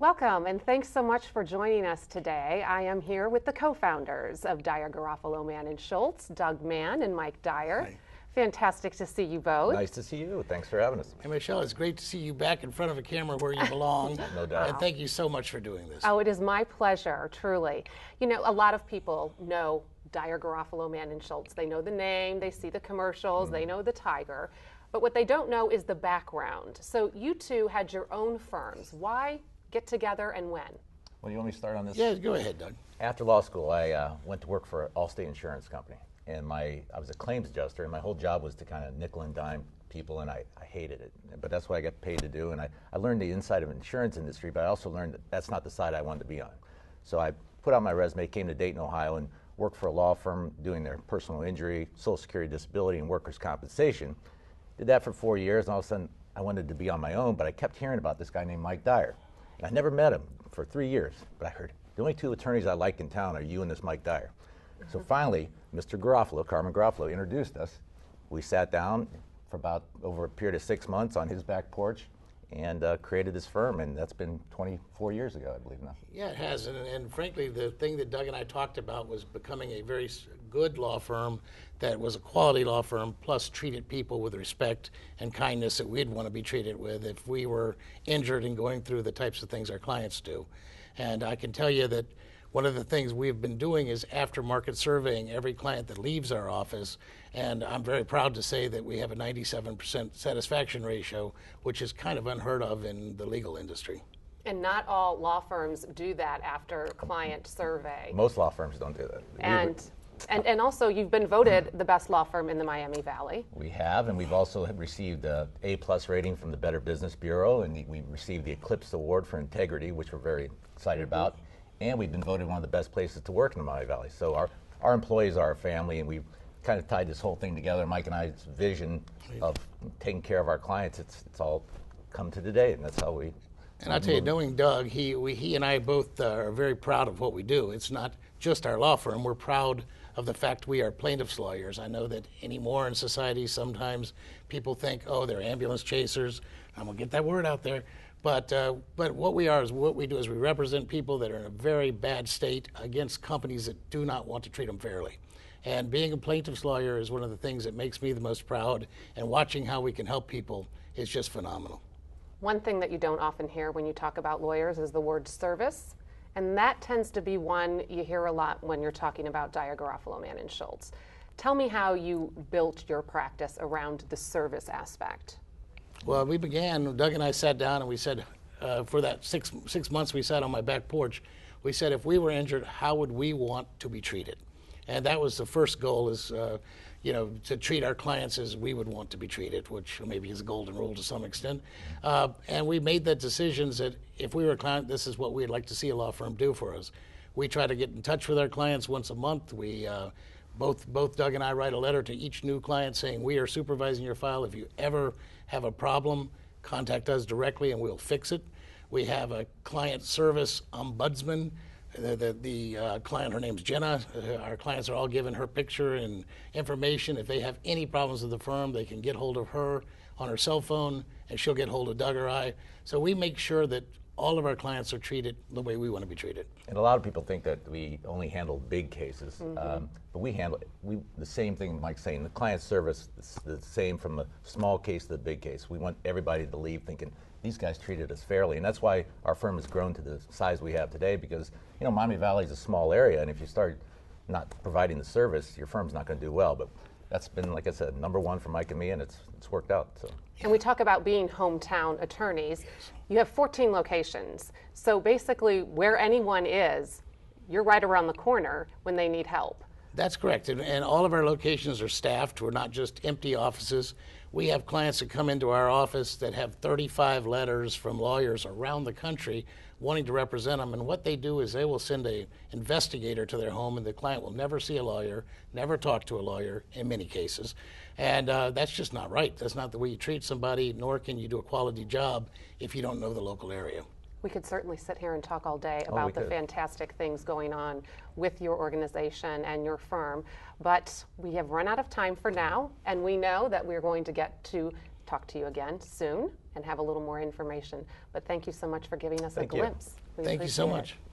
Welcome, and thanks so much for joining us today. I am here with the co-founders of Dyer, Garofalo, Mann and Schultz, Doug Mann and Mike Dyer. Hi. Fantastic to see you both. Nice to see you. Thanks for having us. And Michelle, it's great to see you back in front of a camera where you belong. No doubt. And thank you so much for doing this. Oh, it is my pleasure, truly. You know, a lot of people know Dyer, Garofalo, Mann and Schultz. They know the name, they see the commercials, they know the tiger. But what they don't know is the background. So you two had your own firms. Why get together and when? Well, you want me to start on this? Yeah, go ahead, Doug. After law school, I went to work for Allstate Insurance Company. And I was a claims adjuster, and my whole job was to kind of nickel and dime people, and I hated it. But that's what I got paid to do. And I learned the inside of the insurance industry, but I also learned that that's not the side I wanted to be on. So I put out my resume, came to Dayton, Ohio, and worked for a law firm doing their personal injury, Social Security disability, and workers' compensation. Did that for 4 years, and all of a sudden I wanted to be on my own, but I kept hearing about this guy named Mike Dyer. And I never met him for 3 years, but I heard the only two attorneys I like in town are you and this Mike Dyer. So finally, Mr. Garofalo, Carmen Garofalo, introduced us. We sat down for about over a period of 6 months on his back porch and created this firm, and that's been 24 years ago, I believe now. Yeah, it has. And frankly, the thing that Doug and I talked about was becoming a very good law firm that was a quality law firm, plus treated people with respect and kindness that we'd want to be treated with if we were injured and going through the types of things our clients do. And I can tell you that one of the things we've been doing is aftermarket surveying every client that leaves our office, and I'm very proud to say that we have a 97% satisfaction ratio, which is kind of unheard of in the legal industry. And not all law firms do that after client survey. Most law firms don't do that. And also, you've been voted the best law firm in the Miami Valley. We have, and we've also received a A+ rating from the Better Business Bureau, and we received the Eclipse Award for Integrity, which we're very excited about. And we've been voted one of the best places to work in the Miami Valley. So our employees are our family, and we've kind of tied this whole thing together. Mike and I's vision of taking care of our clients, it's all come to today, and that's how we. And I'll tell you, knowing Doug, he and I both are very proud of what we do. It's not just our law firm. We're proud of the fact we are plaintiffs' lawyers. I know that anymore in society, sometimes people think, oh, they're ambulance chasers. I'm going to get that word out there. But what we are is what we do is we represent people that are in a very bad state against companies that do not want to treat them fairly. And being a plaintiff's lawyer is one of the things that makes me the most proud, and watching how we can help people is just phenomenal. One thing that you don't often hear when you talk about lawyers is the word service, and that tends to be one you hear a lot when you're talking about Dyer, Garofalo, Mann and Schultz. Tell me how you built your practice around the service aspect. Well, we began, Doug and I sat down and we said, for that six months we sat on my back porch, we said if we were injured, how would we want to be treated? And that was the first goal, is to treat our clients as we would want to be treated, which maybe is a golden rule to some extent. And we made the decisions that if we were a client, this is what we'd like to see a law firm do for us. We try to get in touch with our clients once a month. We both Doug and I write a letter to each new client saying, we are supervising your file. If you ever have a problem, contact us directly and we'll fix it. We have a client service ombudsman. The client, her name's Jenna. Our clients are all given her picture and information. If they have any problems with the firm, they can get hold of her on her cell phone, and she'll get hold of Doug or I. So we make sure that all of our clients are treated the way we want to be treated. And a lot of people think that we only handle big cases, but we handle the same thing Mike's saying. The client service is the same from a small case to the big case. We want everybody to leave thinking, these guys treated us fairly, and that's why our firm has grown to the size we have today, because Miami Valley is a small area, and if you start not providing the service, your firm's not going to do well. But that's been, like I said, #1 for Mike and me, and it's worked out. So. And we talk about being hometown attorneys. You have 14 locations, so basically where anyone is, you're right around the corner when they need help. That's correct, and all of our locations are staffed. We're not just empty offices. We have clients that come into our office that have 35 letters from lawyers around the country wanting to represent them, and what they do is they will send an investigator to their home, and the client will never see a lawyer, never talk to a lawyer in many cases, and that's just not right. That's not the way you treat somebody, nor can you do a quality job if you don't know the local area. We could certainly sit here and talk all day about the fantastic things going on with your organization and your firm, but we have run out of time for now, and we know that we're going to get to talk to you again soon. and have a little more information. But thank you so much for giving us Thank a you. glimpse. We Thank you so appreciate it. much.